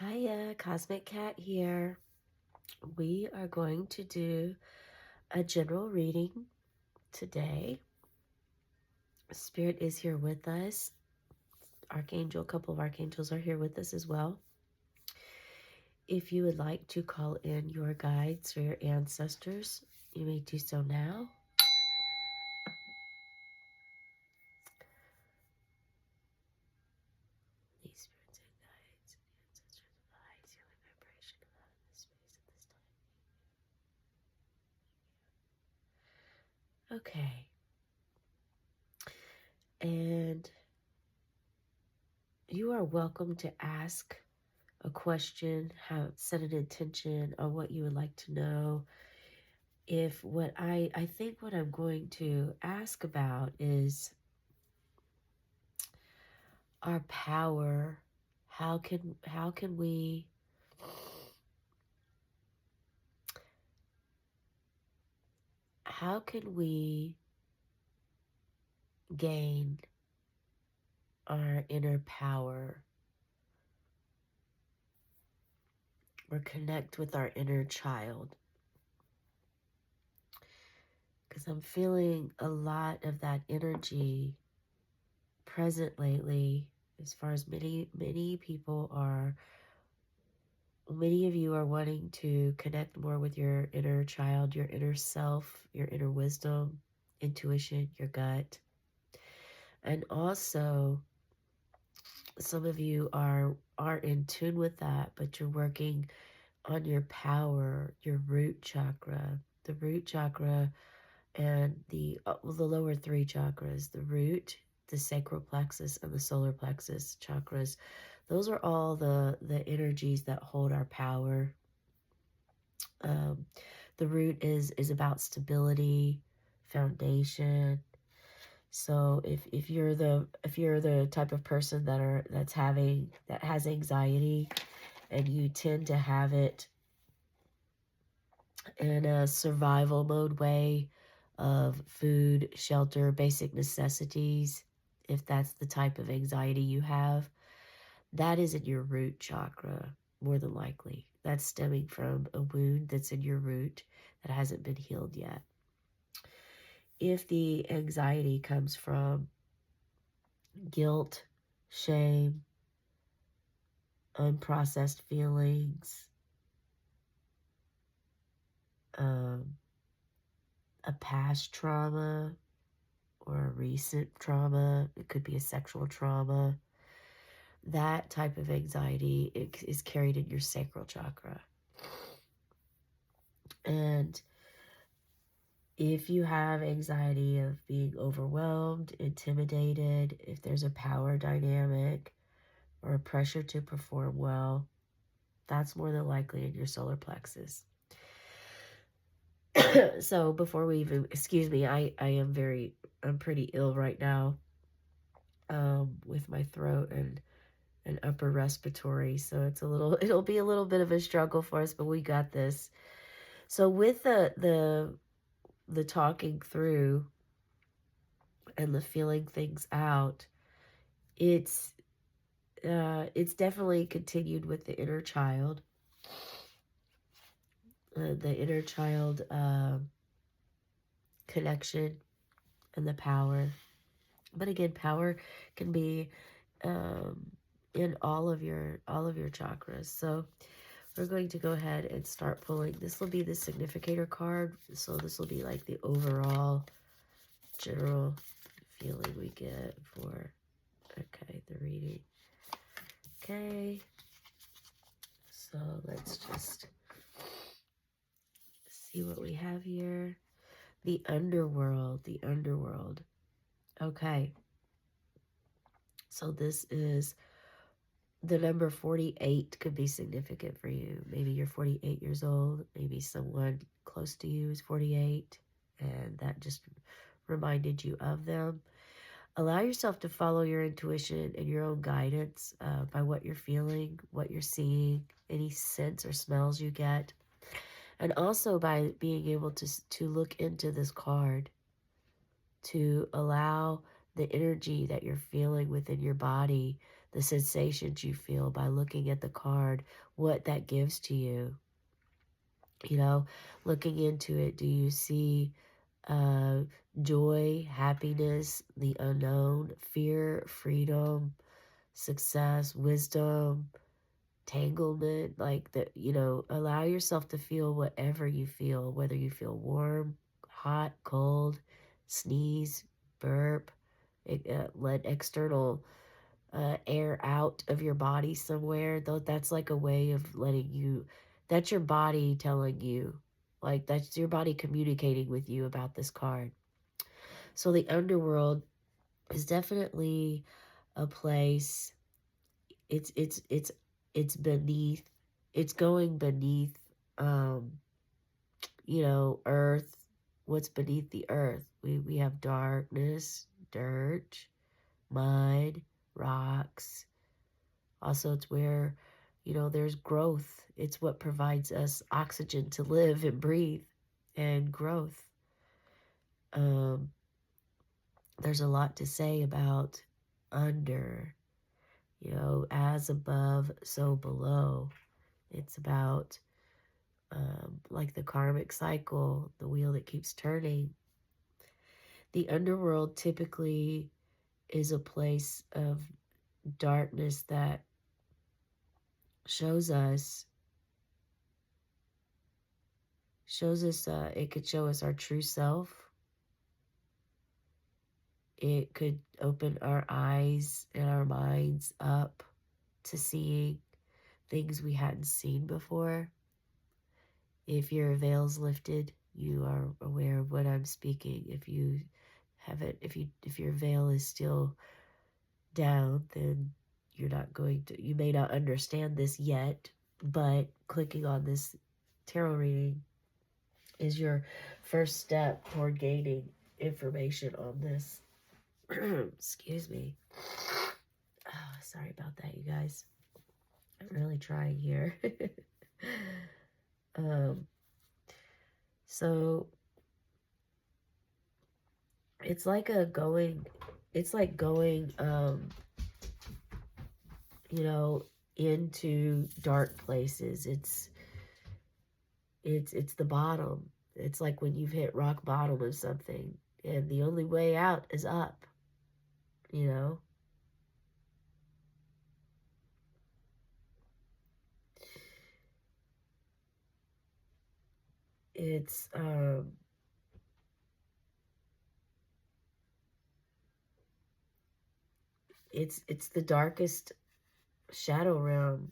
Hiya, Cosmic Cat here. We are going to do a general reading today. Spirit is here with us. Archangel, a couple of archangels are here with us as well. If you would like to call in your guides or your ancestors, you may do so now. These spirits and guides and ancestors of the highest healing vibration allowed in this space at this time. Okay. And you are welcome to ask a question, set an intention on what you would like to know. If what I think what I'm going to ask about is our power. How can we gain our inner power or connect with our inner child? Because I'm feeling a lot of that energy present lately, as far as many of you are wanting to connect more with your inner child, your inner self, your inner wisdom, intuition, your gut. And also, some of you are in tune with that, but you're working on your power, your root chakra. The root chakra and the lower three chakras, the root, the sacral plexus, and the solar plexus chakras. Those are all the energies that hold our power. The root is about stability, foundation. So if you're the type of person that has anxiety, and you tend to have it in a survival mode way of food, shelter, basic necessities, if that's the type of anxiety you have, that is in your root chakra, more than likely. That's stemming from a wound that's in your root that hasn't been healed yet. If the anxiety comes from guilt, shame, unprocessed feelings, a past trauma or a recent trauma, it could be a sexual trauma, that type of anxiety is carried in your sacral chakra. And if you have anxiety of being overwhelmed, intimidated, if there's a power dynamic or a pressure to perform well, that's more than likely in your solar plexus. So before we even, excuse me, I'm pretty ill right now, with my throat and upper respiratory. So it'll be a little bit of a struggle for us, but we got this. So with the talking through and the feeling things out, it's definitely continued with the inner child. The inner child connection and the power. But again, power can be in all of your chakras. So we're going to go ahead and start pulling. This will be the significator card. So this will be like the overall general feeling we get for, okay, the reading. Okay. So let's just see what we have here. The underworld, the underworld. Okay. So this is the number 48 could be significant for you. Maybe you're 48 years old. Maybe someone close to you is 48, and that just reminded you of them. Allow yourself to follow your intuition and your own guidance by what you're feeling, what you're seeing, any scents or smells you get. And also by being able to look into this card, to allow the energy that you're feeling within your body, the sensations you feel by looking at the card, what that gives to you. You know, looking into it, do you see joy, happiness, the unknown, fear, freedom, success, wisdom, tanglement? Like that, allow yourself to feel whatever you feel, whether you feel warm, hot, cold, sneeze, burp, let external air out of your body somewhere. Though that's like a way of letting you, that's your body telling you, like that's your body communicating with you about this card. So the underworld is definitely a place. It's beneath. It's going beneath. Earth. What's beneath the earth? We have darkness, dirt, mud, rocks. Also, it's where, there's growth. It's what provides us oxygen to live and breathe, and growth. There's a lot to say about under, as above, so below. It's about like the karmic cycle, the wheel that keeps turning. The underworld typically is a place of darkness that shows us, it could show us our true self. It could open our eyes and our minds up to seeing things we hadn't seen before. If your veil's lifted, you are aware of what I'm speaking. If you haven't, if your veil is still down, then you may not understand this yet, but clicking on this tarot reading is your first step toward gaining information on this. Excuse me. Oh, sorry about that, you guys. I'm really trying here. So it's like going, into dark places. It's the bottom. It's like when you've hit rock bottom of something, and the only way out is up. It's it's the darkest shadow realm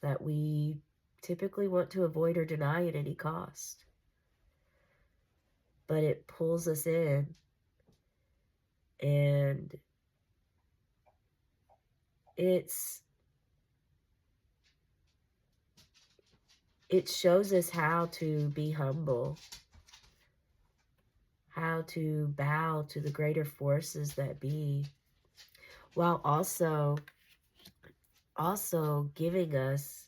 that we typically want to avoid or deny at any cost. But it pulls us in, and it shows us how to be humble, how to bow to the greater forces that be, while also giving us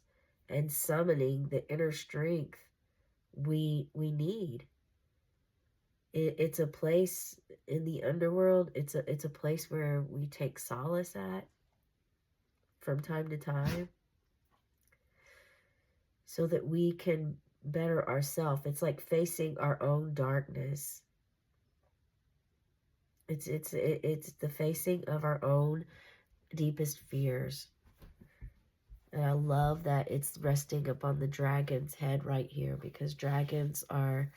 and summoning the inner strength we need. It's a place in the underworld. It's a place where we take solace at from time to time, so that we can better ourselves. It's like facing our own darkness. It's the facing of our own deepest fears. And I love that it's resting upon the dragon's head right here, because dragons are,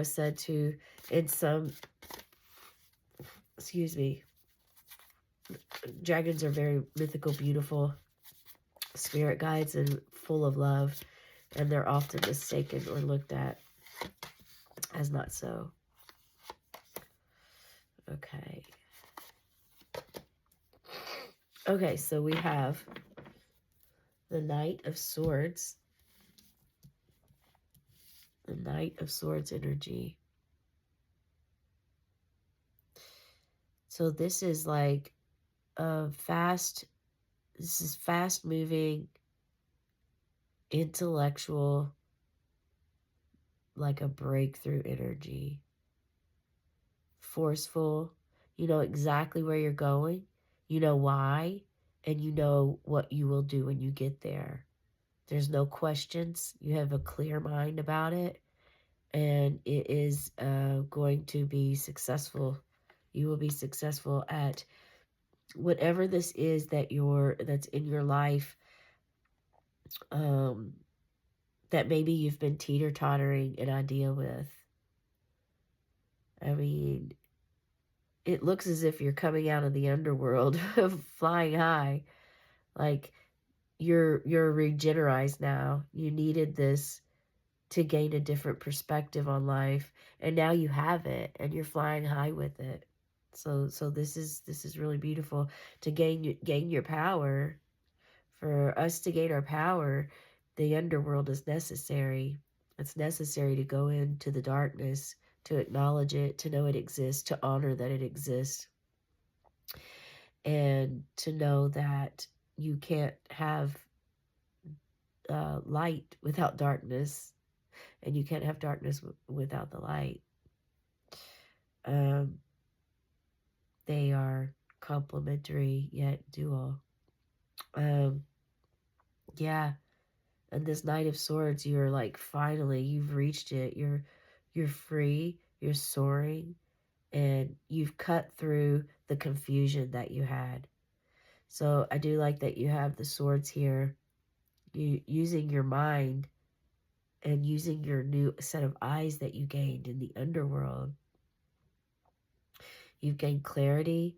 said to, in some, dragons are very mythical, beautiful spirit guides and full of love, and they're often mistaken or looked at as not so. Okay, so we have the Knight of Swords. The Knight of Swords energy. So this is like fast moving, intellectual, like a breakthrough energy. Forceful. You know exactly where you're going. You know why. and you know what you will do when you get there. There's no questions. You have a clear mind about it, and it is going to be successful. You will be successful at whatever this is that's in your life, um, that maybe you've been teeter-tottering an idea with. I mean, it looks as if you're coming out of the underworld flying high. Like you're regenerized now. You needed this to gain a different perspective on life, and now you have it and you're flying high with it. So this is really beautiful. To gain your power. For us to gain our power, the underworld is necessary. It's necessary to go into the darkness, to acknowledge it, to know it exists, to honor that it exists, and to know that you can't have light without darkness, and you can't have darkness without the light. Um, they are complementary yet dual. Um, yeah, and this Knight of Swords, you're like, finally, you've reached it. You're free. You're soaring, and you've cut through the confusion that you had. So I do like that you have the swords here. You using your mind and using your new set of eyes that you gained in the underworld. You've gained clarity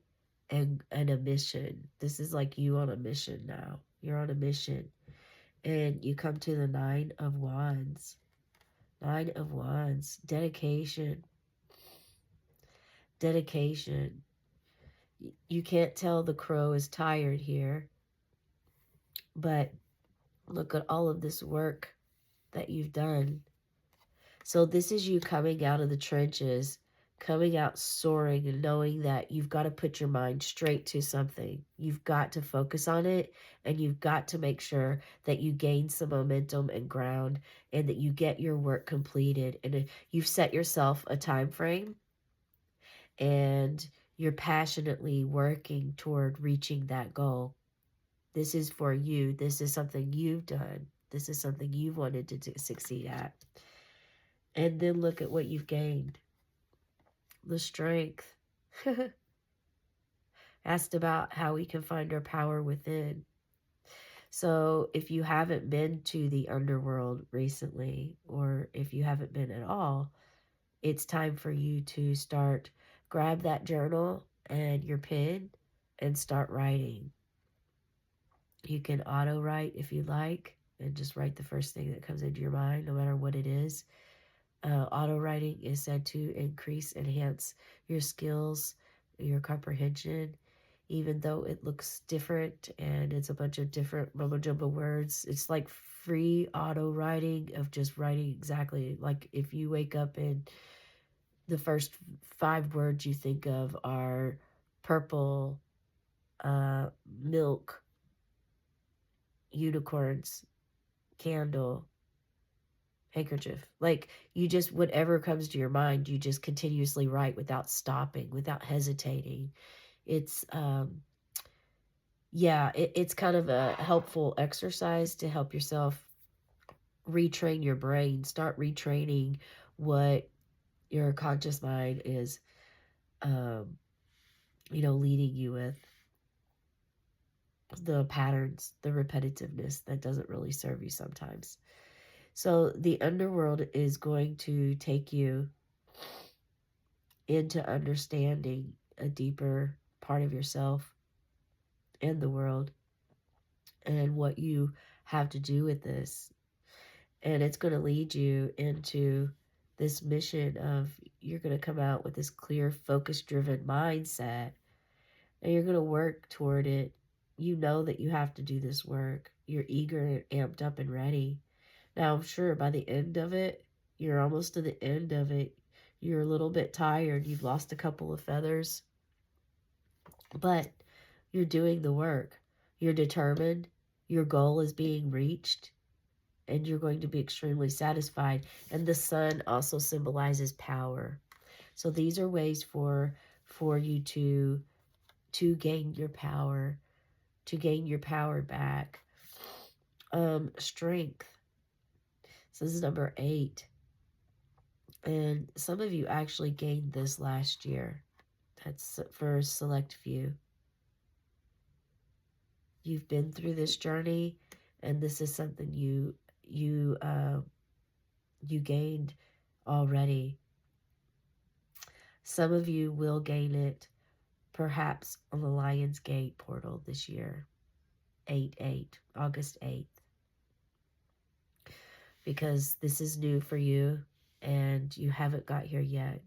and a mission. This is like you on a mission now. You're on a mission. And you come to the Nine of Wands. Nine of Wands. Dedication. Dedication. You can't tell the crow is tired here. But look at all of this work that you've done. So this is you coming out of the trenches, coming out soaring, and knowing that you've got to put your mind straight to something. You've got to focus on it, and you've got to make sure that you gain some momentum and ground, and that you get your work completed. And you've set yourself a time frame, and you're passionately working toward reaching that goal. This is for you. This is something you've done. This is something you've wanted to succeed at. And then look at what you've gained. The strength. Asked about how we can find our power within. So if you haven't been to the underworld recently, or if you haven't been at all, it's time for you to start. Grab that journal and your pen and start writing. You can auto write if you like, and just write the first thing that comes into your mind, no matter what it is. Auto writing is said to enhance your skills, your comprehension, even though it looks different and it's a bunch of different mumbo jumbo words. It's like free auto writing of just writing exactly. Like if you wake up and the first 5 words you think of are purple, milk, unicorns, candle, handkerchief. Like you just, whatever comes to your mind, you just continuously write without stopping, without hesitating. It's it's kind of a helpful exercise to help yourself retrain your brain, start retraining what your conscious mind is leading you with, the patterns, the repetitiveness that doesn't really serve you sometimes. So the underworld is going to take you into understanding a deeper part of yourself and the world and what you have to do with this. And it's going to lead you into this mission of, you're going to come out with this clear, focus-driven mindset, and you're going to work toward it. You know that you have to do this work. You're eager and amped up and ready. Now, I'm sure by the end of it, you're almost to the end of it. You're a little bit tired. You've lost a couple of feathers. But you're doing the work. You're determined. Your goal is being reached. And you're going to be extremely satisfied. And the sun also symbolizes power. So these are ways for you to gain your power. to gain your power back. Strength. So this is number 8. And some of you actually gained this last year. That's for a select few. You've been through this journey, and this is something you gained already. Some of you will gain it perhaps on the Lion's Gate portal this year, 8/8, August 8th, because this is new for you and you haven't got here yet,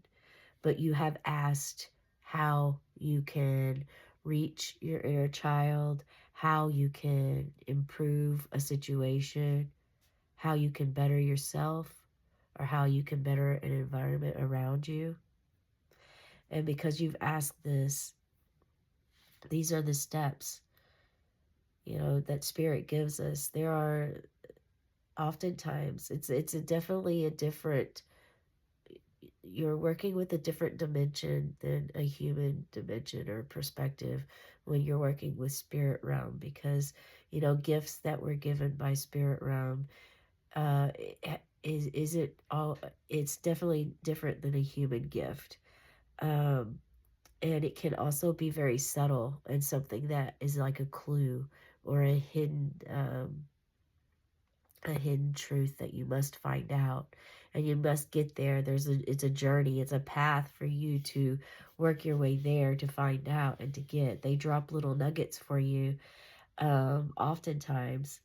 but you have asked how you can reach your inner child, how you can improve a situation, how you can better yourself, or how you can better an environment around you. And because you've asked this, these are the steps, that Spirit gives us. There are oftentimes, it's definitely a different, you're working with a different dimension than a human dimension or perspective when you're working with Spirit realm, because, gifts that were given by Spirit realm, is it all, it's definitely different than a human gift. And it can also be very subtle and something that is like a clue or a hidden truth that you must find out, and you must get there. It's a journey, it's a path for you to work your way there to find out and to get. They drop little nuggets for you, oftentimes.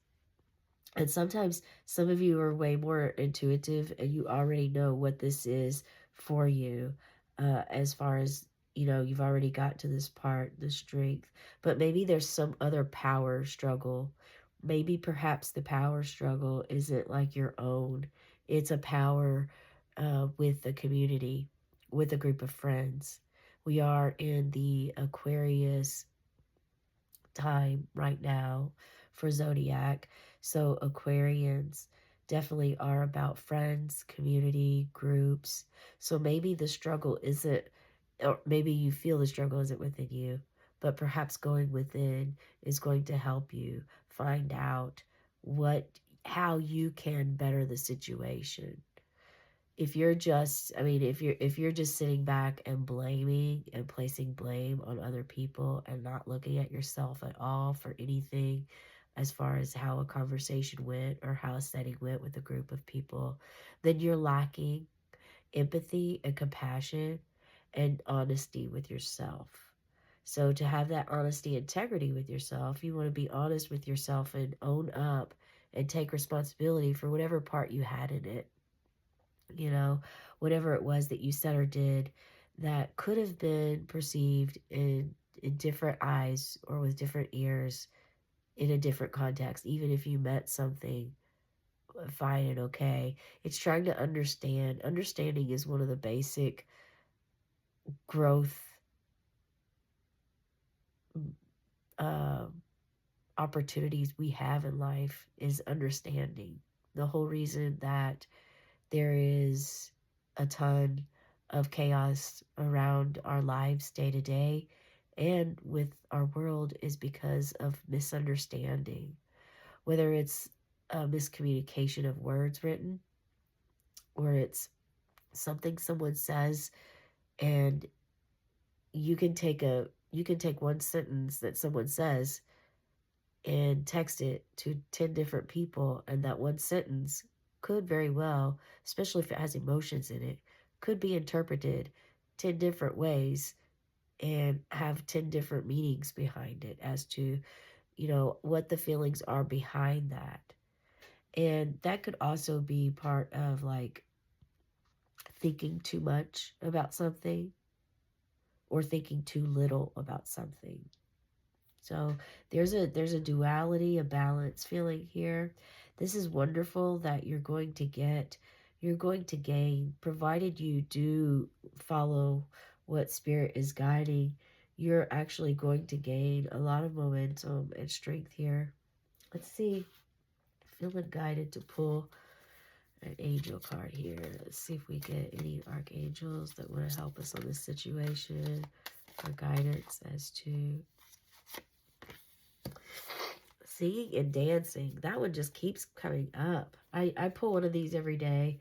And sometimes some of you are way more intuitive and you already know what this is for you, as far as, you've already got to this part, the strength. But maybe there's some other power struggle. Maybe perhaps the power struggle isn't like your own. It's a power with the community, with a group of friends. We are in the Aquarius time right now for Zodiac. So Aquarians definitely are about friends, community, groups. So maybe the struggle isn't, or maybe you feel the struggle isn't within you, but perhaps going within is going to help you find out how you can better the situation. If you're just, if you're just sitting back and blaming and placing blame on other people and not looking at yourself at all for anything as far as how a conversation went or how a setting went with a group of people, then you're lacking empathy and compassion and honesty with yourself. So to have that honesty, integrity with yourself, you want to be honest with yourself and own up and take responsibility for whatever part you had in it. Whatever it was that you said or did that could have been perceived in different eyes or with different ears in a different context, even if you meant something fine and okay. It's trying to understand. Understanding is one of the basic growth uh, opportunities we have in life, is understanding. The whole reason that there is a ton of chaos around our lives day to day and with our world is because of misunderstanding. Whether it's a miscommunication of words written, or it's something someone says and you can take one sentence that someone says and text it to 10 different people, and that one sentence could very well, especially if it has emotions in it, could be interpreted 10 different ways and have 10 different meanings behind it as to, what the feelings are behind that. And that could also be part of like thinking too much about something or thinking too little about something. So there's a duality, a balance feeling here. This is wonderful that you're going to gain, provided you do follow what Spirit is guiding. You're actually going to gain a lot of momentum and strength here. Let's see. Feeling guided to pull an angel card here. Let's see if we get any archangels that want to help us on this situation for guidance as to Singing and dancing, that one just keeps coming up. I pull one of these every day,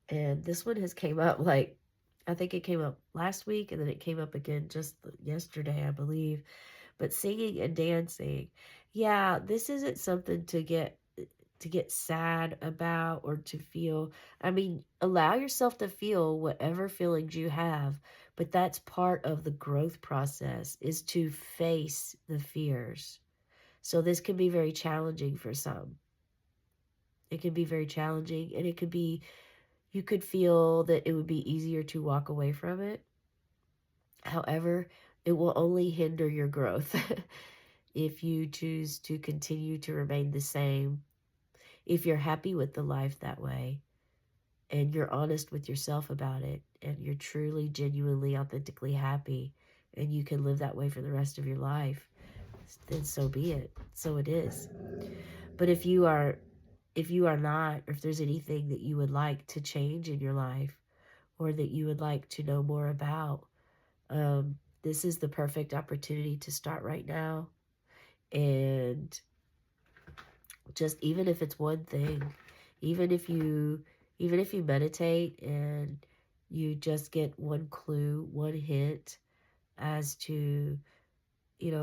and this one has came up like, I think it came up last week, and then it came up again just yesterday, I believe. But singing and dancing, yeah, this isn't something to get sad about or to feel. I mean, allow yourself to feel whatever feelings you have, but that's part of the growth process, is to face the fears. So this can be very challenging for some. It can be very challenging, and it could be, you could feel that it would be easier to walk away from it. However, it will only hinder your growth if you choose to continue to remain the same. If you're happy with the life that way, and you're honest with yourself about it, and you're truly, genuinely, authentically happy, and you can live that way for the rest of your life, then so be it. So it is. But if you are not, or if there's anything that you would like to change in your life, or that you would like to know more about, this is the perfect opportunity to start right now. And just, even if it's one thing, even if you meditate and you just get one clue, one hint as to,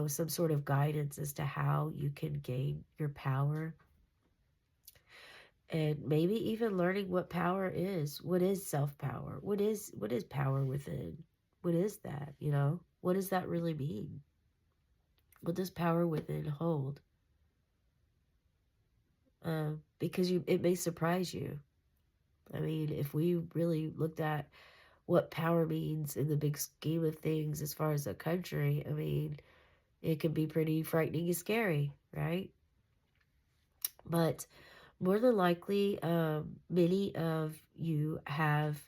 some sort of guidance as to how you can gain your power, and maybe even learning what power is. What is self-power? What is power within? What is that? What does that really mean? What does power within hold? Because it may surprise you. I mean, if we really looked at what power means in the big scheme of things as far as a country, I mean, it can be pretty frightening and scary, right? But more than likely, many of you have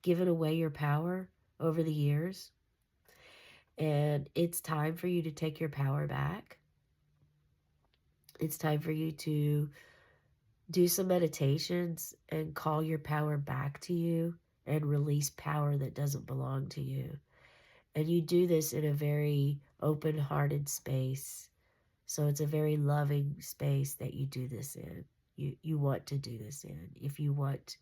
given away your power over the years, and it's time for you to take your power back. It's time for you to do some meditations and call your power back to you and release power that doesn't belong to you. And you do this in a very open-hearted space. So it's a very loving space that you do this in. You want to do this in. If you want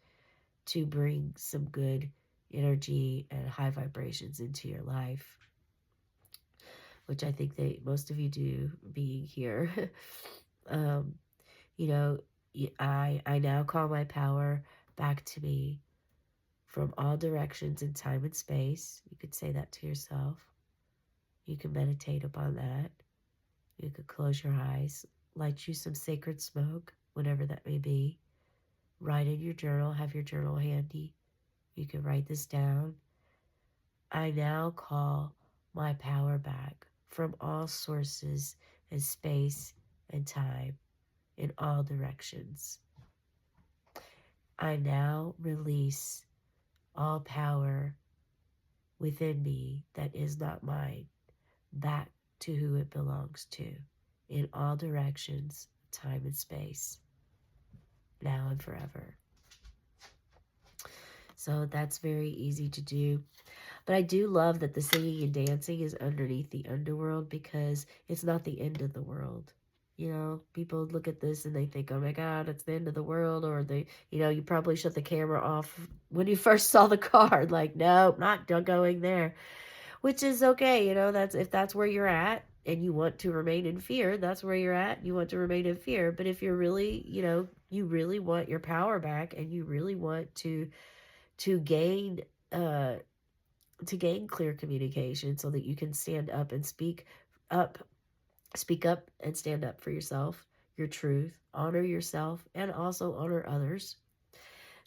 to bring some good energy and high vibrations into your life, which I think that most of you do, being here. um, you know, I now call my power back to me from all directions in time and space. You could say that to yourself. You can meditate upon that. You could close your eyes, light you some sacred smoke, whatever that may be. Write in your journal, have your journal handy. You can write this down. I now call my power back from all sources and space and time in all directions. I now release all power within me that is not mine back to who it belongs to, in all directions, time and space, now and forever. So that's very easy to do. But I do love that the singing and dancing is underneath the underworld, because it's not the end of the world. People look at this and they think, oh my God, it's the end of the world. Or you probably shut the camera off when you first saw the card. Like, no, not going there. Which is okay. If that's where you're at and you want to remain in fear, that's where you're at. You want to remain in fear. But if you're really, you really want your power back, and you really want to gain clear communication, so that you can stand up and speak up and stand up for yourself, your truth, honor yourself, and also honor others.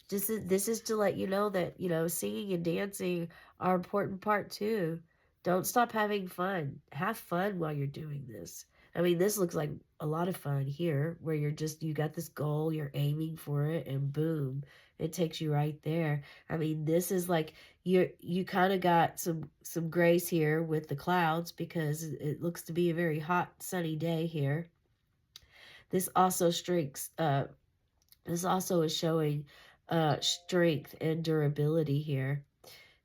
This is to let you know that, singing and dancing are an important part too. Don't stop having fun. Have fun while you're doing this. I mean, this looks like a lot of fun here, where you got this goal, you're aiming for it, and boom, it takes you right there. I mean, this is like, you kind of got some grace here with the clouds, because it looks to be a very hot, sunny day here. This also is showing strength and durability here,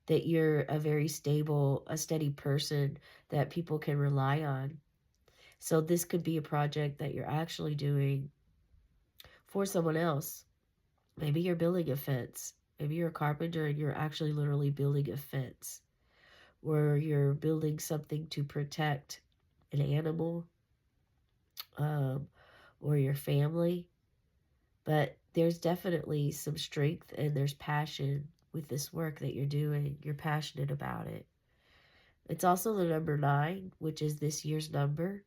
that you're a very stable, a steady person that people can rely on. So this could be a project that you're actually doing for someone else. Maybe you're building a fence. Maybe you're a carpenter and you're actually literally building a fence. Or you're building something to protect an animal, um, or your family. But there's definitely some strength and there's passion with this work that you're doing. You're passionate about it. It's also the number 9, which is this year's number.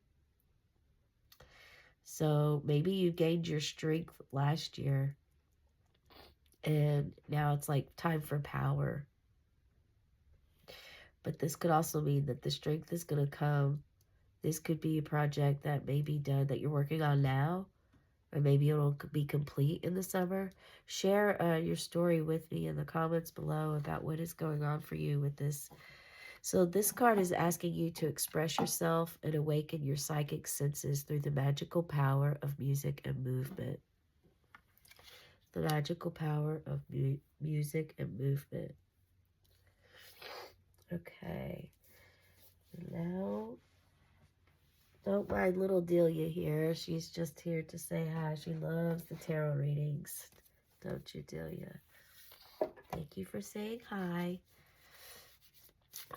So maybe you gained your strength last year and now it's like time for power. But this could also mean that the strength is going to come. This could be a project that may be done that you're working on now, or maybe it'll be complete in the summer. Share your story with me in the comments below about what is going on for you with this. So this card is asking you to express yourself and awaken your psychic senses through the magical power of music and movement. The magical power of music and movement. Okay. Now, don't mind little Delia here. She's just here to say hi. She loves the tarot readings. Don't you, Delia? Thank you for saying hi.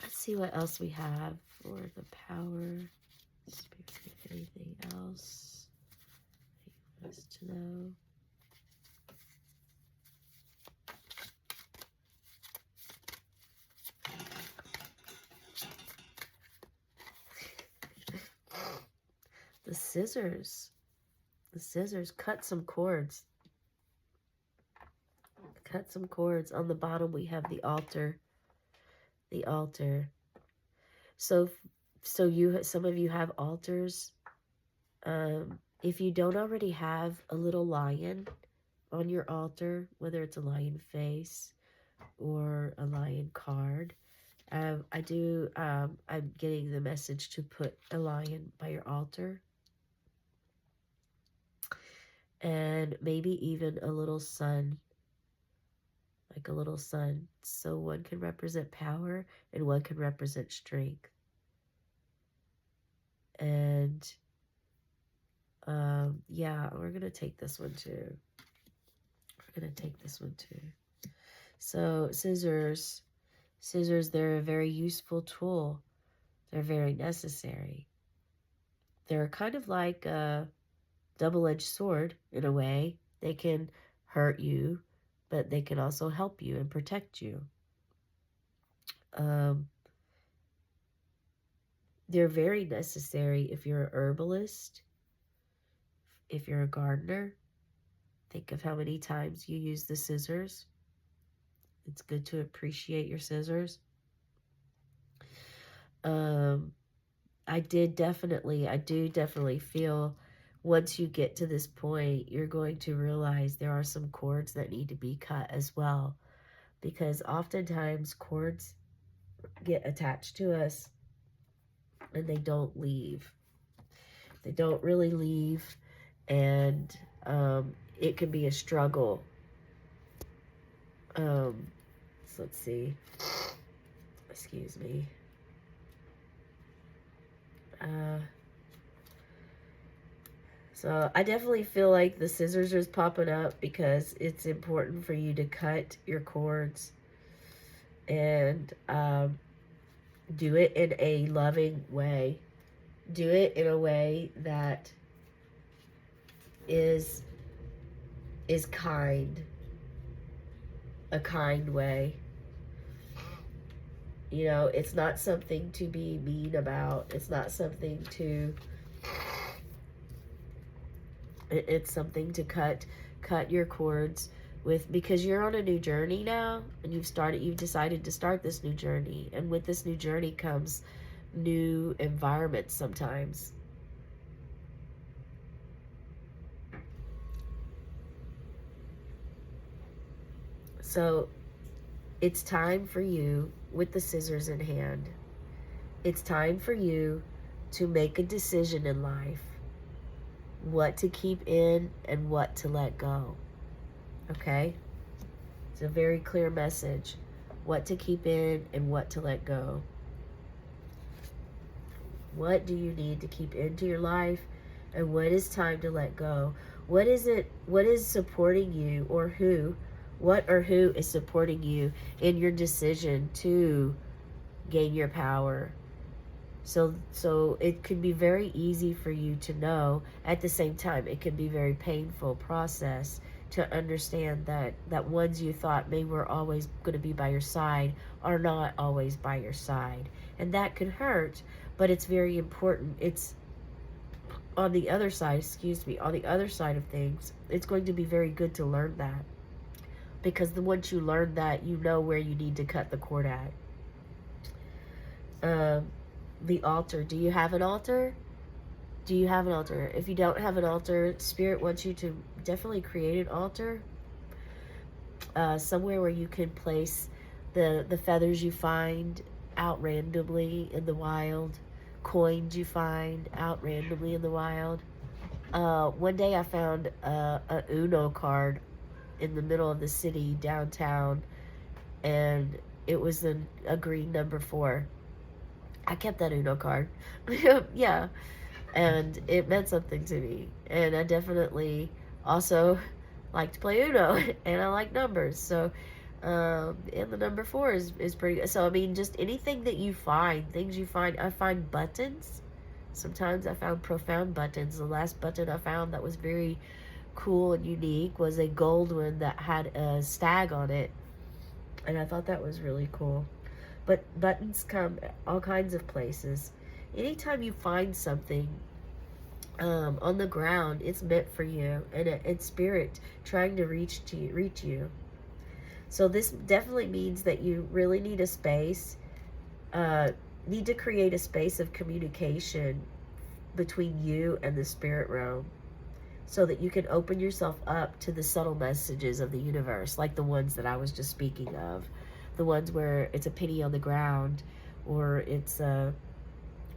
Let's see what else we have for the power. Spirit, anything else you want us to know? The scissors. The scissors. Cut some cords. Cut some cords. On the bottom we have the altar. The altar. So some of you have altars. If you don't already have a little lion on your altar, whether it's a lion face or a lion card, I'm getting the message to put a lion by your altar. And maybe even a little sun, like a little sun. So one can represent power and one can represent strength. And yeah, we're going to take this one too. We're going to take this one too. So scissors, they're a very useful tool. They're very necessary. They're kind of like a double-edged sword in a way. They can hurt you, but they can also help you and protect you. They're very necessary if you're a herbalist, if you're a gardener. Think of how many times you use the scissors. It's good to appreciate your scissors. I do definitely feel once you get to this point, you're going to realize there are some cords that need to be cut as well. Because oftentimes cords get attached to us and they don't leave. They don't really leave, and it can be a struggle. So let's see. Excuse me. So I definitely feel like the scissors is popping up because it's important for you to cut your cords and do it in a loving way. Do it in a way that is kind. A kind way. You know, it's not something to be mean about. It's not something to... It's something to cut your cords with, because you're on a new journey now, and you've decided to start this new journey. And with this new journey comes new environments sometimes. So it's time for you, with the scissors in hand, it's time for you to make a decision in life. What to keep in and what to let go. Okay? It's a very clear message. What to keep in and what to let go. What do you need to keep into your life, and what is time to let go? What is supporting you, or what or who is supporting you in your decision to gain your power? So it can be very easy for you to know. At the same time, it can be very painful process to understand that ones you thought maybe were always going to be by your side are not always by your side. And that can hurt, but it's very important. It's on the other side, on the other side of things, it's going to be very good to learn that. Because once you learn that, you know where you need to cut the cord at. The altar. Do you have an altar? Do you have an altar? If you don't have an altar, Spirit wants you to definitely create an altar. Somewhere where you can place the feathers you find out randomly in the wild, coins you find out randomly in the wild. One day I found a Uno card in the middle of the city downtown, and it was a green number 4. I kept that Uno card. Yeah. And it meant something to me. And I definitely also like to play Uno, and I like numbers. So, and the number 4 is pretty good. So, I mean, just anything that you find, things you find. I find buttons. Sometimes I found profound buttons. The last button I found that was very cool and unique was a gold one that had a stag on it. And I thought that was really cool. But buttons come all kinds of places. Anytime you find something on the ground, it's meant for you, and it's spirit trying to reach you. So this definitely means that you really need a space, need to create a space of communication between you and the spirit realm, so that you can open yourself up to the subtle messages of the universe, like the ones that I was just speaking of. The ones where it's a penny on the ground, or it's a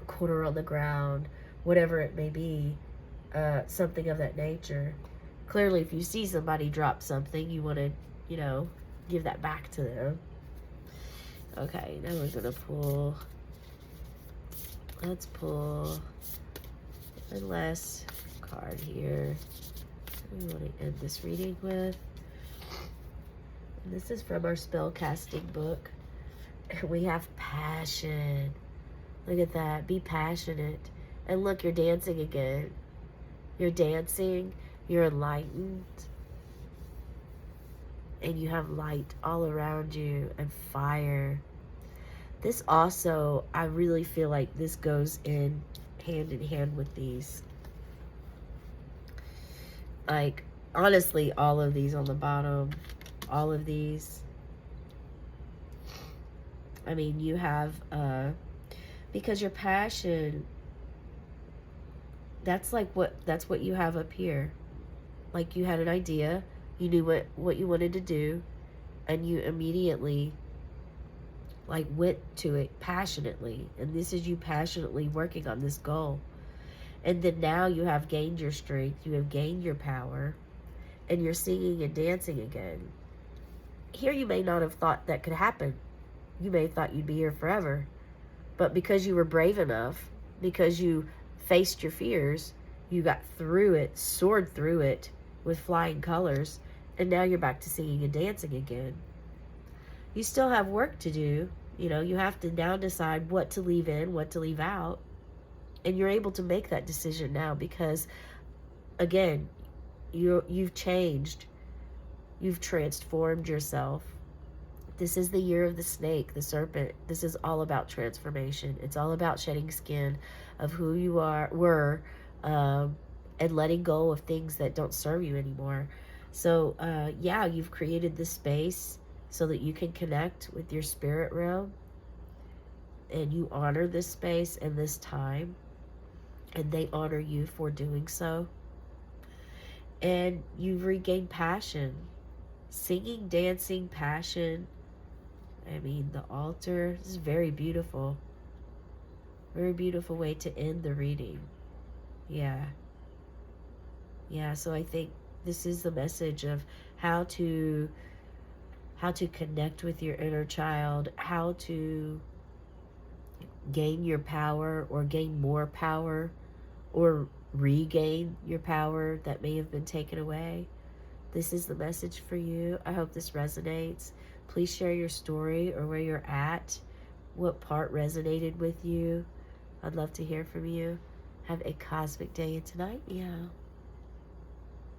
quarter on the ground, whatever it may be, something of that nature. Clearly, if you see somebody drop something, you want to, give that back to them. Okay, now we're going to pull. Let's pull the last card here. We want to end this reading with. And this is from our spellcasting book. We have passion. Look at that. Be passionate. And look, you're dancing again. You're dancing. You're enlightened. And you have light all around you and fire. This also, I really feel like this goes in hand with these. Like, honestly, all of these on the bottom. All of these. I mean, you have, because your passion, that's what you have up here. Like, you had an idea, you knew what you wanted to do, and you immediately, like, went to it passionately. And this is you passionately working on this goal. And then now you have gained your strength, you have gained your power, and you're singing and dancing again. Here you may not have thought that could happen. You may have thought you'd be here forever. But because you were brave enough, because you faced your fears, you got through it, soared through it with flying colors, and now you're back to singing and dancing again. You still have work to do. You have to now decide what to leave in, what to leave out. And you're able to make that decision now because, again, you've changed. You've transformed yourself. This is the year of the snake, the serpent. This is all about transformation. It's all about shedding skin of who you were, and letting go of things that don't serve you anymore. So, yeah, you've created this space so that you can connect with your spirit realm, and you honor this space and this time, and they honor you for doing so. And you've regained passion. Singing, dancing, passion. I mean, the altar. This is very beautiful. Very beautiful way to end the reading. Yeah. Yeah, so I think this is the message of how to connect with your inner child, how to gain your power or gain more power or regain your power that may have been taken away. This is the message for you. I hope this resonates. Please share your story or where you're at, what part resonated with you. I'd love to hear from you. Have a cosmic day and tonight. Yeah.